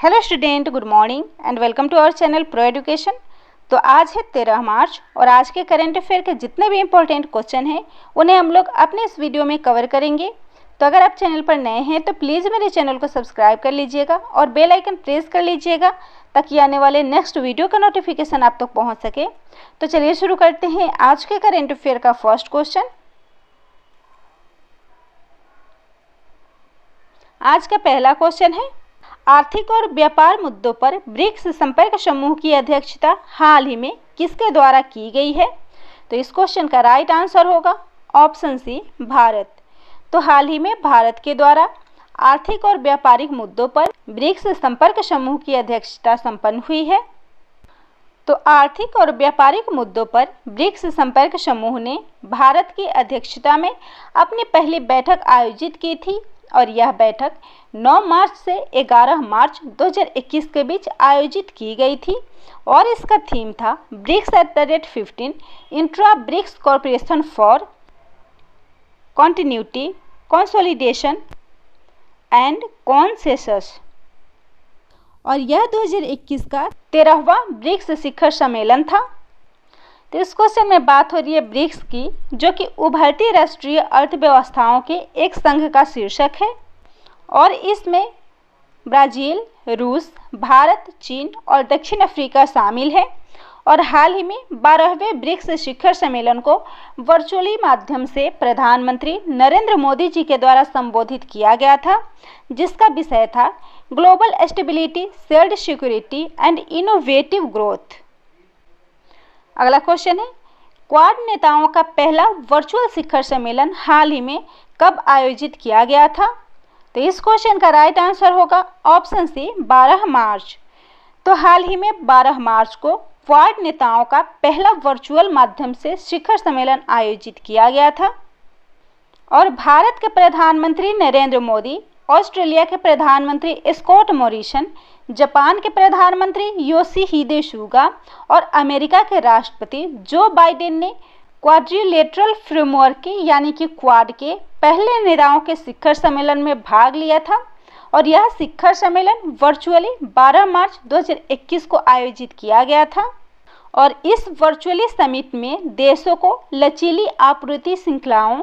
Hello student, good morning and welcome to our channel pro education. तो आज है 13 मार्च और आज के करंट अफेयर के जितने भी इम्पोर्टेंट क्वेश्चन हैं उन्हें हम लोग अपने इस वीडियो में कवर करेंगे। तो अगर आप चैनल पर नए हैं तो प्लीज़ मेरे चैनल को सब्सक्राइब कर लीजिएगा और बेल आइकन प्रेस कर लीजिएगा ताकि आने वाले नेक्स्ट वीडियो का नोटिफिकेशन आप तक पहुँच सके। तो चलिए शुरू करते हैं आज के करंट अफेयर का फर्स्ट क्वेश्चन। आज का पहला क्वेश्चन है, आर्थिक और व्यापार मुद्दों पर ब्रिक्स संपर्क समूह की अध्यक्षता हाल ही में किसके द्वारा की गई है? तो इस क्वेश्चन का राइट आंसर होगा ऑप्शन सी, भारत। तो हाल ही में भारत के द्वारा आर्थिक और व्यापारिक मुद्दों पर ब्रिक्स संपर्क समूह की अध्यक्षता संपन्न हुई है। तो आर्थिक और व्यापारिक मुद्दों पर ब्रिक्स संपर्क समूह ने भारत की अध्यक्षता में अपनी पहली बैठक आयोजित की थी और यह बैठक 9 मार्च से 11 मार्च 2021 के बीच आयोजित की गई थी और इसका थीम था BRICS at the rate 15 intra BRICS corporation for continuity consolidation and consensus. और यह 2021 का 13वां ब्रिक्स शिखर सम्मेलन था। तो इस क्वेश्चन में बात हो रही है ब्रिक्स की, जो कि उभरती राष्ट्रीय अर्थव्यवस्थाओं के एक संघ का शीर्षक है और इसमें ब्राज़ील, रूस, भारत, चीन और दक्षिण अफ्रीका शामिल है। और हाल ही में 12वें ब्रिक्स शिखर सम्मेलन को वर्चुअली माध्यम से प्रधानमंत्री नरेंद्र मोदी जी के द्वारा संबोधित किया गया था, जिसका विषय था global stability, shared security and innovative growth. अगला क्वेश्चन है, क्वाड नेताओं का पहला वर्चुअल शिखर सम्मेलन हाल ही में कब आयोजित किया गया था? तो इस क्वेश्चन का राइट आंसर होगा ऑप्शन सी, 12 मार्च। तो हाल ही में 12 मार्च को क्वाड नेताओं का पहला वर्चुअल माध्यम से शिखर सम्मेलन आयोजित किया गया था और भारत के प्रधानमंत्री नरेंद्र मोदी, ऑस्ट्रेलिया के प्रधानमंत्री स्कॉट मॉरिसन, जापान के प्रधानमंत्री योशिहिदे सुगा और अमेरिका के राष्ट्रपति जो बाइडेन ने क्वाड्रिलेटरल फ्रेमवर्क के यानी कि क्वाड के पहले नेताओं के शिखर सम्मेलन में भाग लिया था और यह शिखर सम्मेलन वर्चुअली 12 मार्च 2021 को आयोजित किया गया था। और इस वर्चुअली समिट में देशों को लचीली आपूर्ति श्रृंखलाओं,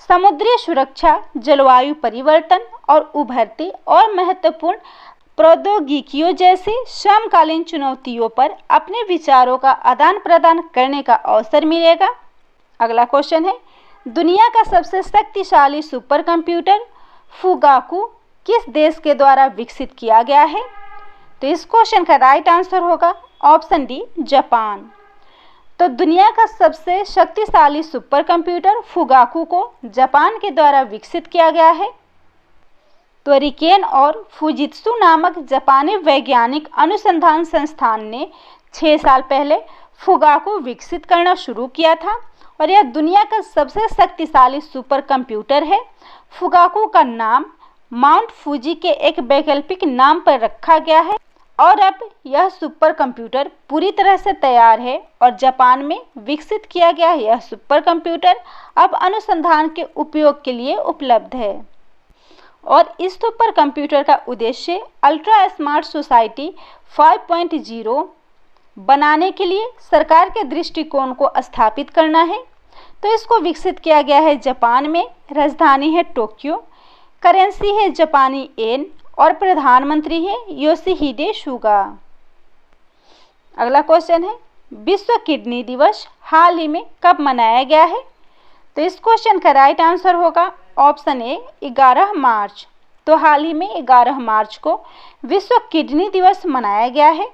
समुद्री सुरक्षा, जलवायु परिवर्तन और उभरती और महत्वपूर्ण प्रौद्योगिकियों जैसी समकालीन चुनौतियों पर अपने विचारों का आदान प्रदान करने का अवसर मिलेगा। अगला क्वेश्चन है, दुनिया का सबसे शक्तिशाली सुपर कंप्यूटर फुगाकू किस देश के द्वारा विकसित किया गया है? तो इस क्वेश्चन का राइट आंसर होगा ऑप्शन डी, जापान। तो दुनिया का सबसे शक्तिशाली सुपर कंप्यूटर फुगाकू को जापान के द्वारा विकसित किया गया है। तो रिकेन और फुजित्सु नामक जापानी वैज्ञानिक अनुसंधान संस्थान ने 6 साल पहले फुगाकू विकसित करना शुरू किया था और यह दुनिया का सबसे शक्तिशाली सुपर कंप्यूटर है। फुगाकू का नाम माउंट फूजी के एक वैकल्पिक नाम पर रखा गया है और अब यह सुपर कंप्यूटर पूरी तरह से तैयार है और जापान में विकसित किया गया यह सुपर कंप्यूटर अब अनुसंधान के उपयोग के लिए उपलब्ध है। और इस सुपर कंप्यूटर का उद्देश्य अल्ट्रा स्मार्ट सोसाइटी 5.0 बनाने के लिए सरकार के दृष्टिकोण को स्थापित करना है। तो इसको विकसित किया गया है जापान में, राजधानी है टोक्यो, करेंसी है जापानी येन और प्रधानमंत्री है योशिहिदे सुगा। अगला क्वेश्चन है, विश्व किडनी दिवस हाल ही में कब मनाया गया है? तो इस क्वेश्चन का राइट आंसर होगा ऑप्शन ए, 11 मार्च। तो हाल ही में 11 मार्च को विश्व किडनी दिवस मनाया गया है।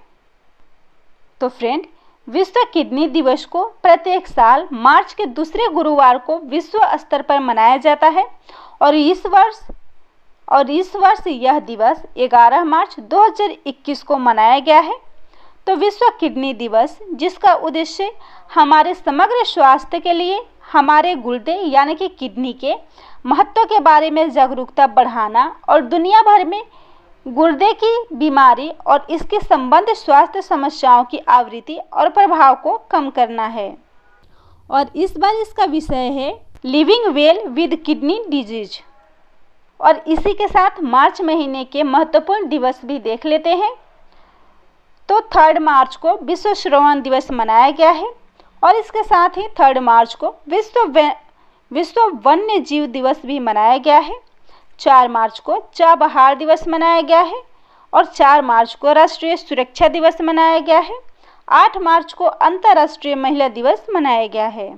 तो फ्रेंड, विश्व किडनी दिवस को प्रत्येक साल मार्च के दूसरे गुरुवार को विश्व स्तर पर मनाया जाता है और इस वर्ष यह दिवस 11 मार्च 2021 को मनाया गया है। तो विश्व किडनी दिवस, जिसका उद्देश्य हमारे समग्र स्वास्थ्य के लिए हमारे गुर्दे यानी कि किडनी के महत्व के बारे में जागरूकता बढ़ाना और दुनिया भर में गुर्दे की बीमारी और इसके संबंधित स्वास्थ्य समस्याओं की आवृत्ति और प्रभाव को कम करना है। और इस बार इसका विषय है living well with kidney disease. और इसी के साथ मार्च महीने के महत्वपूर्ण दिवस भी देख लेते हैं। तो 3 मार्च को विश्व श्रवण दिवस मनाया गया है और इसके साथ ही 3 मार्च को विश्व वन्य जीव दिवस भी मनाया गया है। 4 मार्च को चाबहार दिवस मनाया गया है और 4 मार्च को राष्ट्रीय सुरक्षा दिवस मनाया गया है। 8 मार्च को अंतर्राष्ट्रीय महिला दिवस मनाया गया है।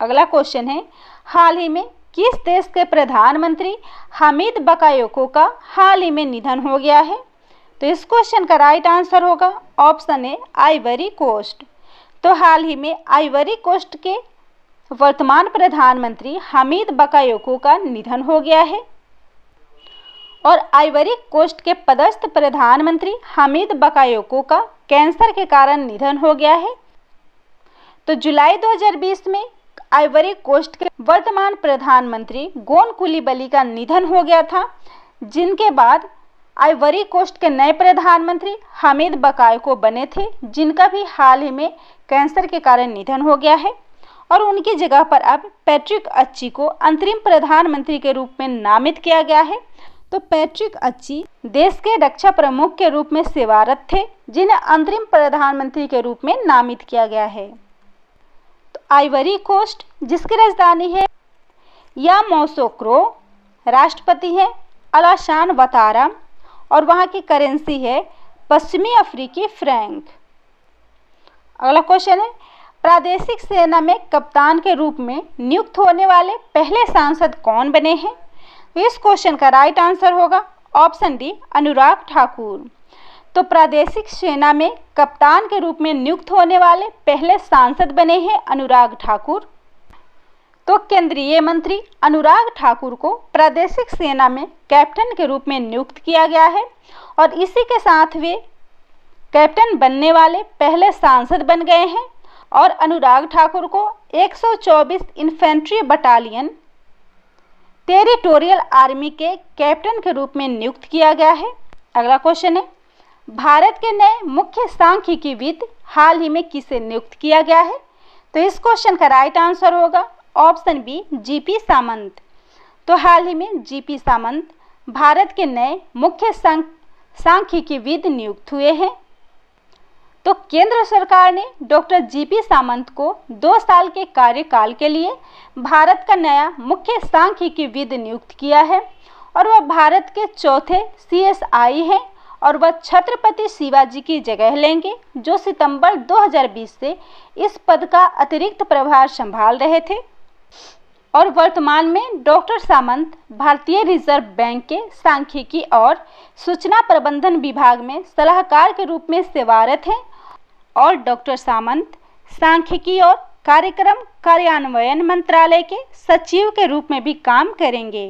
अगला क्वेश्चन है, हाल ही में किस देश के प्रधानमंत्री हामिद बकायोको का हाल ही में निधन हो गया है? तो इस क्वेश्चन का राइट आंसर होगा ऑप्शन ए आइवरी कोस्ट। तो हाल ही में आइवरी कोस्ट के वर्तमान प्रधानमंत्री हामिद बकायोको का निधन हो गया है और आइवरी कोस्ट के पदस्थ प्रधानमंत्री हामिद बकायोको का कैंसर के कारण निधन हो गया है। तो जुलाई 2020 में आइवरी कोस्ट के वर्तमान प्रधानमंत्री गोन कुलिबली का निधन हो गया था, जिनके बाद आइवरी कोस्ट के नए प्रधानमंत्री हामिद बकायोको बने थे, जिनका भी हाल ही में कैंसर के कारण निधन हो गया है और उनकी जगह पर अब पैट्रिक अच्छी को अंतरिम प्रधानमंत्री के रूप में नामित किया गया है। तो पैट्रिक अच्छी देश के रक्षा प्रमुख के रूप में सेवारत थे, जिन्हें अंतरिम प्रधानमंत्री के रूप में नामित किया गया है। तो आइवरी कोस्ट, जिसकी राजधानी है यामोसोक्रो, राष्ट्रपति है अलासान वातारा और वहाँ की करेंसी है पश्चिमी अफ्रीकी फ्रैंक। अगला क्वेश्चन है, प्रादेशिक सेना में कप्तान के रूप में नियुक्त होने वाले पहले सांसद कौन बने हैं? इस क्वेश्चन का राइट आंसर होगा ऑप्शन डी अनुराग ठाकुर। तो प्रादेशिक सेना में कप्तान के रूप में नियुक्त होने वाले पहले सांसद बने हैं अनुराग ठाकुर। तो केंद्रीय मंत्री अनुराग ठाकुर को प्रादेशिक सेना में कैप्टन के रूप में नियुक्त किया गया है और इसी के साथ वे कैप्टन बनने वाले पहले सांसद बन गए हैं और अनुराग ठाकुर को 124 इन्फेंट्री बटालियन टेरिटोरियल आर्मी के कैप्टन के रूप में नियुक्त किया गया है। अगला क्वेश्चन है, भारत के नए मुख्य सांख्यिकीविद हाल ही में किसे नियुक्त किया गया है? तो इस क्वेश्चन का राइट आंसर होगा ऑप्शन बी जीपी सामंत। तो हाल ही में जीपी सामंत भारत के नए मुख्य सांख्यिकीविद नियुक्त हुए हैं। तो केंद्र सरकार ने डॉक्टर जीपी सामंत को 2 साल के कार्यकाल के लिए भारत का नया मुख्य सांख्यिकीविद नियुक्त किया है और वह भारत के चौथे सीएसआई हैं और वह छत्रपति शिवाजी की जगह लेंगे, जो सितंबर 2020 से इस पद का अतिरिक्त प्रभार संभाल रहे थे। और वर्तमान में डॉक्टर सामंत भारतीय रिजर्व बैंक के सांख्यिकी और सूचना प्रबंधन विभाग में सलाहकार के रूप में सेवारत हैं और डॉक्टर सामंत सांख्यिकी और कार्यक्रम कार्यान्वयन मंत्रालय के सचिव के रूप में भी काम करेंगे।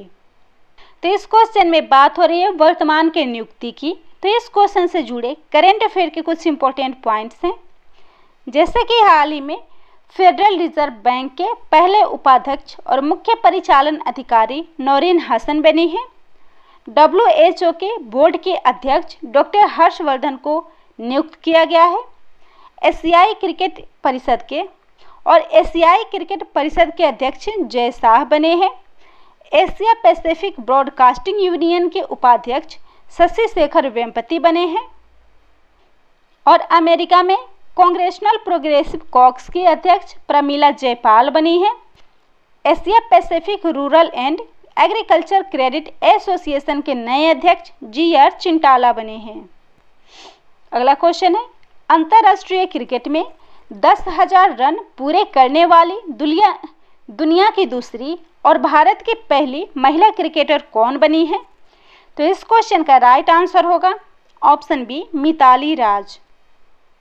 तो इस क्वेश्चन में बात हो रही है वर्तमान के नियुक्ति की। तो इस क्वेश्चन से जुड़े करेंट अफेयर के कुछ इंपॉर्टेंट पॉइंट्स हैं, जैसे कि हाल ही में फेडरल रिजर्व बैंक के पहले उपाध्यक्ष और मुख्य परिचालन अधिकारी नौरीन हसन बनी हैं। WHO के बोर्ड के अध्यक्ष डॉक्टर हर्षवर्धन को नियुक्त किया गया है। एशियाई क्रिकेट परिषद के अध्यक्ष जय शाह बने हैं। एशिया पैसिफिक ब्रॉडकास्टिंग यूनियन के उपाध्यक्ष शशि शेखर वेम्पति बने हैं और अमेरिका में कांग्रेशनल प्रोग्रेसिव कॉक्स की अध्यक्ष प्रमीला जयपाल बनी है। Asia Pacific rural and agriculture credit association के नए अध्यक्ष GR चिंटाला बने हैं। अगला क्वेश्चन है, अंतर्राष्ट्रीय क्रिकेट में 10,000 रन पूरे करने वाली दुनिया की दूसरी और भारत की पहली महिला क्रिकेटर कौन बनी है? तो इस क्वेश्चन का राइट आंसर होगा ऑप्शन बी मिताली राज।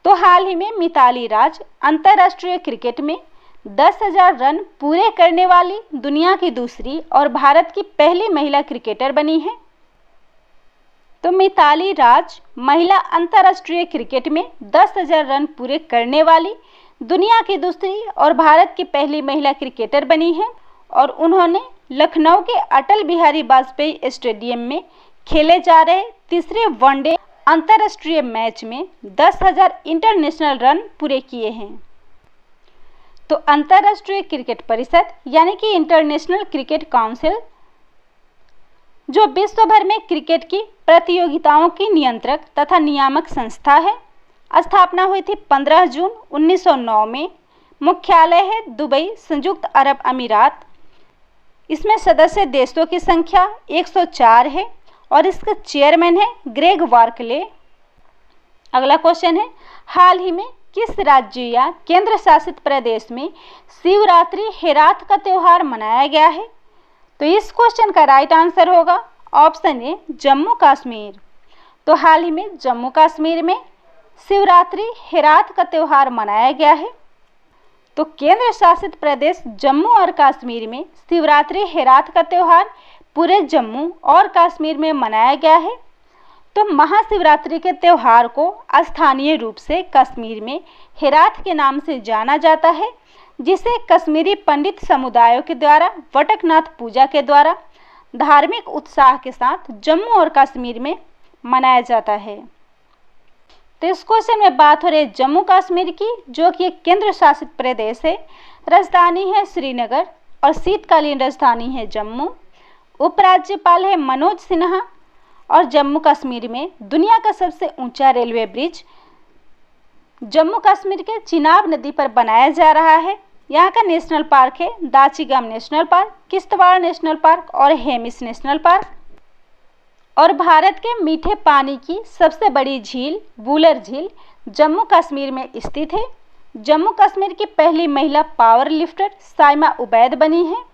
तो हाल ही में मिताली राज अंतर्राष्ट्रीय क्रिकेट में 10,000 रन पूरे करने वाली दुनिया की दूसरी और भारत की पहली महिला क्रिकेटर बनी है। तो मिताली राज महिला अंतर्राष्ट्रीय क्रिकेट में 10,000 रन पूरे करने वाली दुनिया की दूसरी और भारत की पहली महिला क्रिकेटर बनी है और उन्होंने लखनऊ के अटल बिहारी वाजपेयी स्टेडियम में खेले जा रहे तीसरे वनडे अंतर्राष्ट्रीय मैच में 10,000 इंटरनेशनल रन पूरे किए हैं। तो अंतर्राष्ट्रीय क्रिकेट परिषद यानी कि इंटरनेशनल क्रिकेट काउंसिल जो विश्व भर में क्रिकेट की प्रतियोगिताओं की नियंत्रक तथा नियामक संस्था है। स्थापना हुई थी 15 जून 1909 में। मुख्यालय है दुबई, संयुक्त अरब अमीरात। इसमें सदस्य देशों की संख्या 104 है और इसका चेयरमैन है ग्रेग बार्कले। अगला क्वेश्चन है, हाल ही में किस राज्य या केंद्र शासित प्रदेश में शिवरात्रि हेरात का त्यौहार मनाया गया है? तो इस क्वेश्चन का राइट आंसर होगा ऑप्शन ए, जम्मू कश्मीर। तो हाल ही में जम्मू कश्मीर में शिवरात्रि हेरात का त्यौहार मनाया गया है। तो केंद्र शासित प्रदेश जम्मू और कश्मीर में शिवरात्रि हेरात का त्यौहार पूरे जम्मू और कश्मीर में मनाया गया है। तो महाशिवरात्रि के त्यौहार को स्थानीय रूप से कश्मीर में हेरात के नाम से जाना जाता है, जिसे कश्मीरी पंडित समुदायों के द्वारा वटकनाथ पूजा के द्वारा धार्मिक उत्साह के साथ जम्मू और कश्मीर में मनाया जाता है। तो इस क्वेश्चन में बात हो रही है जम्मू कश्मीर की, जो कि एक केंद्र शासित प्रदेश है। राजधानी है श्रीनगर और शीतकालीन राजधानी है जम्मू। उपराज्यपाल है मनोज सिन्हा और जम्मू कश्मीर में दुनिया का सबसे ऊंचा रेलवे ब्रिज जम्मू कश्मीर के चिनाब नदी पर बनाया जा रहा है। यहाँ का नेशनल पार्क है Dachigam national park, Kishtwar national park और हेमिस नेशनल पार्क। और भारत के मीठे पानी की सबसे बड़ी झील वुलर झील जम्मू कश्मीर में स्थित है। जम्मू कश्मीर की पहली महिला पावर लिफ्टर साइमा उबैद बनी है।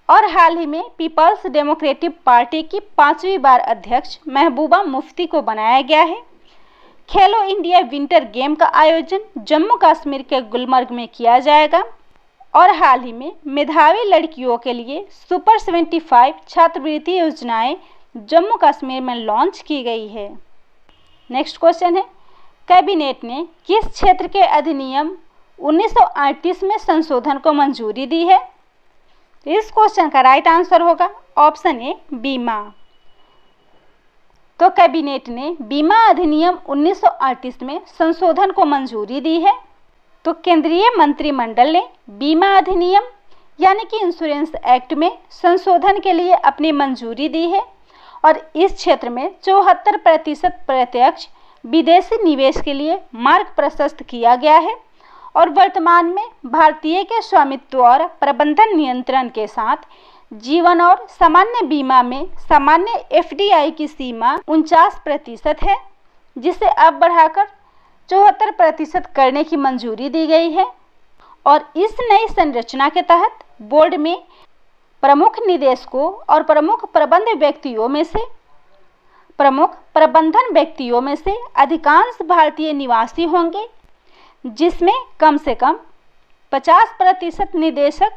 और हाल ही में पीपल्स डेमोक्रेटिक पार्टी की 5वीं बार अध्यक्ष महबूबा मुफ्ती को बनाया गया है। खेलो इंडिया विंटर गेम का आयोजन जम्मू कश्मीर के गुलमर्ग में किया जाएगा। और हाल ही में मेधावी लड़कियों के लिए सुपर 75 छात्रवृत्ति योजनाएं जम्मू कश्मीर में लॉन्च की गई है। नेक्स्ट क्वेश्चन है, कैबिनेट ने किस क्षेत्र के अधिनियम 1938 में संशोधन को मंजूरी दी है? इस क्वेश्चन का राइट आंसर होगा ऑप्शन ए, बीमा। तो कैबिनेट ने बीमा अधिनियम 1938 में संशोधन को मंजूरी दी है। तो केंद्रीय मंत्रिमंडल ने बीमा अधिनियम यानी कि इंश्योरेंस एक्ट में संशोधन के लिए अपनी मंजूरी दी है और इस क्षेत्र में 74% प्रत्यक्ष विदेशी निवेश के लिए मार्ग प्रशस्त किया गया है। और वर्तमान में भारतीय के स्वामित्व और प्रबंधन नियंत्रण के साथ जीवन और सामान्य बीमा में सामान्य एफडीआई की सीमा 49% है, जिसे अब बढ़ाकर 74% करने की मंजूरी दी गई है। और इस नई संरचना के तहत बोर्ड में प्रमुख निदेशकों और प्रमुख प्रबंधन व्यक्तियों में से अधिकांश भारतीय निवासी होंगे, जिसमें कम से कम 50% निदेशक,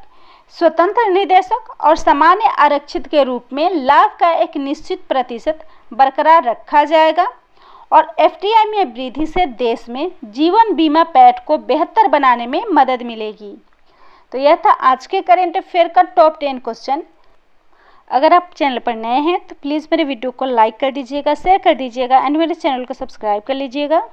स्वतंत्र निदेशक और सामान्य आरक्षित के रूप में लाभ का एक निश्चित प्रतिशत बरकरार रखा जाएगा। और एफडीआई में वृद्धि से देश में जीवन बीमा पैठ को बेहतर बनाने में मदद मिलेगी। तो यह था आज के करंट अफेयर का टॉप 10 क्वेश्चन। अगर आप चैनल पर नए हैं तो प्लीज़ मेरे वीडियो को लाइक कर दीजिएगा, शेयर कर दीजिएगा एंड मेरे चैनल को सब्सक्राइब कर लीजिएगा।